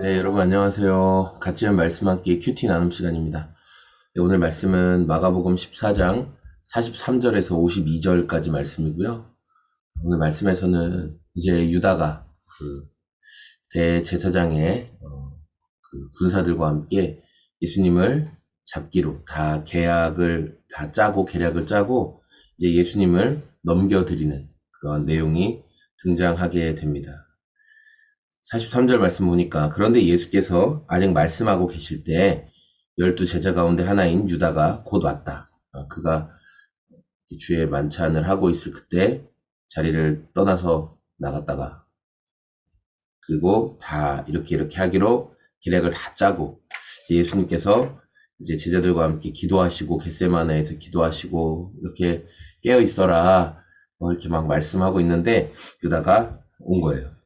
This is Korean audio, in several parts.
네, 여러분 안녕하세요. 같이 한 말씀 함께 큐티 나눔 시간입니다. 네, 오늘 말씀은 마가복음 14장 43절에서 52절까지 말씀이고요. 오늘 말씀에서는 이제 유다가 그 대제사장의 그 군사들과 함께 예수님을 잡기로 다 계약을 다 짜고 계략을 짜고 이제 예수님을 넘겨드리는 그런 내용이 등장하게 됩니다. 43절 말씀 보니까 그런데 예수께서 아직 말씀하고 계실 때 12제자 가운데 하나인 유다가 곧 왔다. 그가 주의 만찬을 하고 있을 그때 자리를 떠나서 나갔다가 그리고 다 이렇게 하기로 계략을 다 짜고 예수님께서 이제 제자들과 함께 기도하시고 겟세마네에서 기도하시고 이렇게 깨어 있어라 이렇게 막 말씀하고 있는데 유다가 온 거예요.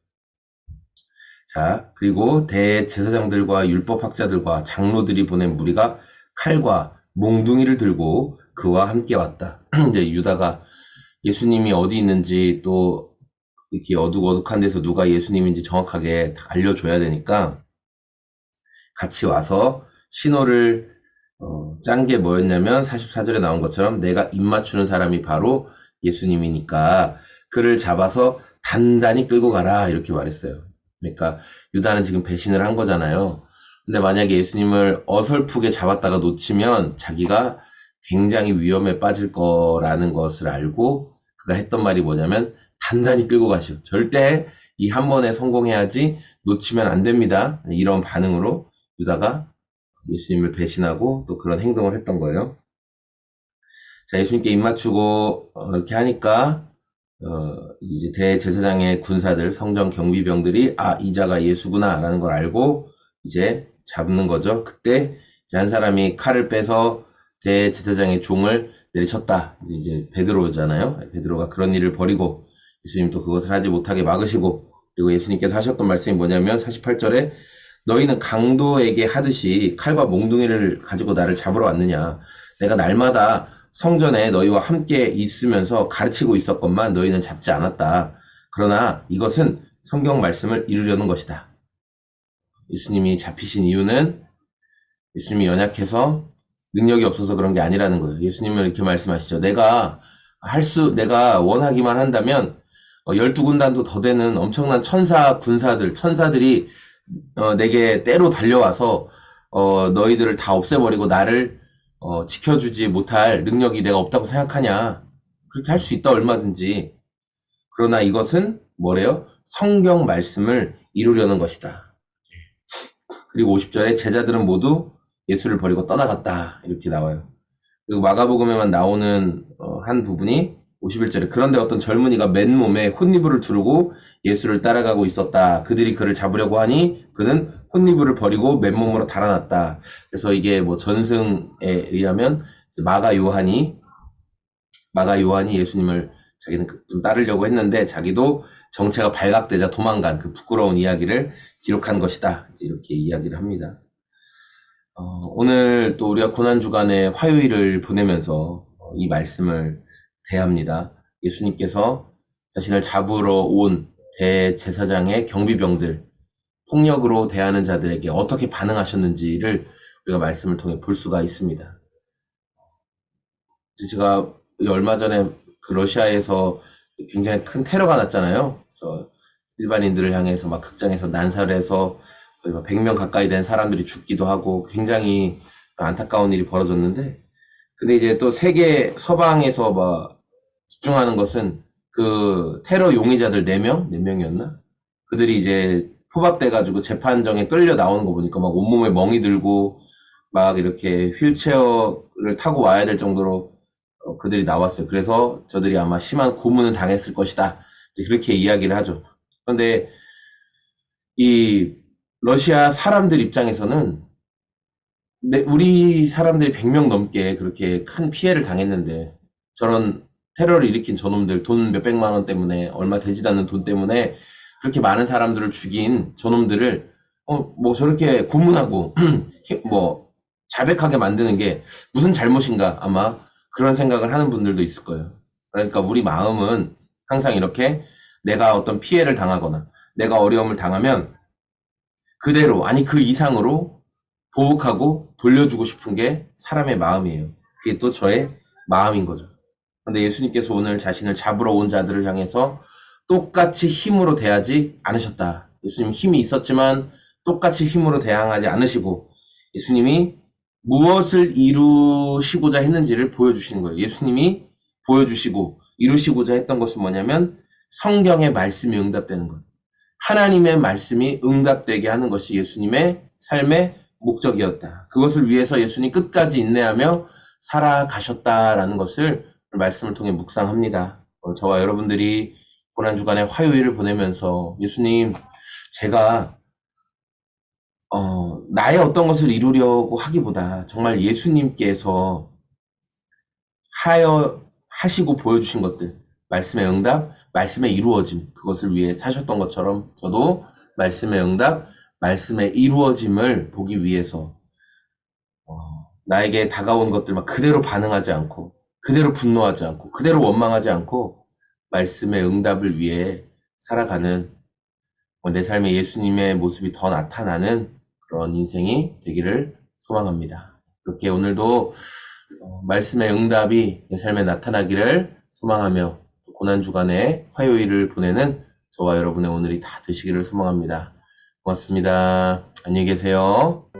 자, 그리고 대제사장들과 율법학자들과 장로들이 보낸 무리가 칼과 몽둥이를 들고 그와 함께 왔다. 이제 유다가 예수님이 어디 있는지 또 이렇게 어둑어둑한 데서 누가 예수님인지 정확하게 다 알려줘야 되니까 같이 와서 신호를 짠 게 뭐였냐면 44절에 나온 것처럼 내가 입 맞추는 사람이 바로 예수님이니까 그를 잡아서 단단히 끌고 가라 이렇게 말했어요. 그러니까 유다는 지금 배신을 한 거잖아요. 근데 만약에 예수님을 어설프게 잡았다가 놓치면 자기가 굉장히 위험에 빠질 거라는 것을 알고 그가 했던 말이 뭐냐면 단단히 끌고 가시오. 절대 이 한 번에 성공해야지 놓치면 안 됩니다. 이런 반응으로 유다가 예수님을 배신하고 또 그런 행동을 했던 거예요. 자, 예수님께 입 맞추고 이렇게 하니까 이제 대제사장의 군사들, 성전 경비병들이 이 자가 예수구나 라는 걸 알고 이제 잡는 거죠. 그때 이제 한 사람이 칼을 빼서 대제사장의 종을 내리쳤다. 이제 베드로잖아요. 베드로가 그런 일을 벌이고 예수님 또 그것을 하지 못하게 막으시고 그리고 예수님께서 하셨던 말씀이 뭐냐면 48절에 너희는 강도에게 하듯이 칼과 몽둥이를 가지고 나를 잡으러 왔느냐. 내가 날마다 성전에 너희와 함께 있으면서 가르치고 있었건만 너희는 잡지 않았다. 그러나 이것은 성경 말씀을 이루려는 것이다. 예수님이 잡히신 이유는 예수님이 연약해서 능력이 없어서 그런 게 아니라는 거예요. 예수님은 이렇게 말씀하시죠. 내가 원하기만 한다면 12군단도 더 되는 엄청난 천사들이 내게 때로 달려와서 너희들을 다 없애버리고 나를 지켜주지 못할 능력이 내가 없다고 생각하냐. 그렇게 할 수 있다 얼마든지. 그러나 이것은 뭐래요? 성경 말씀을 이루려는 것이다. 그리고 50절에 제자들은 모두 예수를 버리고 떠나갔다. 이렇게 나와요. 그리고 마가복음에만 나오는 한 부분이 51절에 그런데 어떤 젊은이가 맨몸에 혼니부를 두르고 예수를 따라가고 있었다. 그들이 그를 잡으려고 하니 그는 혼니부를 버리고 맨몸으로 달아났다. 그래서 이게 뭐 전승에 의하면 마가 요한이 예수님을 자기는 좀 따르려고 했는데 자기도 정체가 발각되자 도망간 그 부끄러운 이야기를 기록한 것이다. 이렇게 이야기를 합니다. 오늘 또 우리가 고난주간에 화요일을 보내면서 이 말씀을 대합니다. 예수님께서 자신을 잡으러 온 대제사장의 경비병들, 폭력으로 대하는 자들에게 어떻게 반응하셨는지를 우리가 말씀을 통해 볼 수가 있습니다. 제가 얼마 전에 그 러시아에서 굉장히 큰 테러가 났잖아요. 그래서 일반인들을 향해서 막 극장에서 난살해서 거의 100명 가까이 된 사람들이 죽기도 하고 굉장히 안타까운 일이 벌어졌는데 근데 이제 또 세계 서방에서 막 집중하는 것은 그 테러 용의자들 4명이었나? 그들이 이제 포박돼가지고 재판정에 끌려 나오는 거 보니까 막 온몸에 멍이 들고 막 이렇게 휠체어를 타고 와야 될 정도로 그들이 나왔어요. 그래서 저들이 아마 심한 고문을 당했을 것이다. 그렇게 이야기를 하죠. 그런데 이 러시아 사람들 입장에서는 우리 사람들이 100명 넘게 그렇게 큰 피해를 당했는데 저런 테러를 일으킨 저놈들 돈 몇백만 원 때문에 얼마 되지도 않는 돈 때문에 그렇게 많은 사람들을 죽인 저놈들을 뭐 저렇게 고문하고 뭐 자백하게 만드는 게 무슨 잘못인가 아마 그런 생각을 하는 분들도 있을 거예요. 그러니까 우리 마음은 항상 이렇게 내가 어떤 피해를 당하거나 내가 어려움을 당하면 그대로, 아니 그 이상으로 보복하고 돌려주고 싶은 게 사람의 마음이에요. 그게 또 저의 마음인 거죠. 근데 예수님께서 오늘 자신을 잡으러 온 자들을 향해서 똑같이 힘으로 대하지 않으셨다. 예수님 힘이 있었지만 똑같이 힘으로 대항하지 않으시고 예수님이 무엇을 이루시고자 했는지를 보여주시는 거예요. 예수님이 보여주시고 이루시고자 했던 것은 뭐냐면 성경의 말씀이 응답되는 것. 하나님의 말씀이 응답되게 하는 것이 예수님의 삶의 목적이었다. 그것을 위해서 예수님 끝까지 인내하며 살아가셨다라는 것을 말씀을 통해 묵상합니다. 저와 여러분들이 고난주간에 화요일을 보내면서 예수님, 제가 나의 어떤 것을 이루려고 하기보다 정말 예수님께서 하시고 보여주신 것들, 말씀의 응답, 말씀의 이루어짐, 그것을 위해 사셨던 것처럼 저도 말씀의 응답, 말씀의 이루어짐을 보기 위해서 나에게 다가온 것들만 그대로 반응하지 않고, 그대로 분노하지 않고, 그대로 원망하지 않고, 말씀의 응답을 위해 살아가는 내 삶에 예수님의 모습이 더 나타나는 그런 인생이 되기를 소망합니다. 그렇게 오늘도 말씀의 응답이 내 삶에 나타나기를 소망하며 고난주간에 화요일을 보내는 저와 여러분의 오늘이 다 되시기를 소망합니다. 고맙습니다. 안녕히 계세요.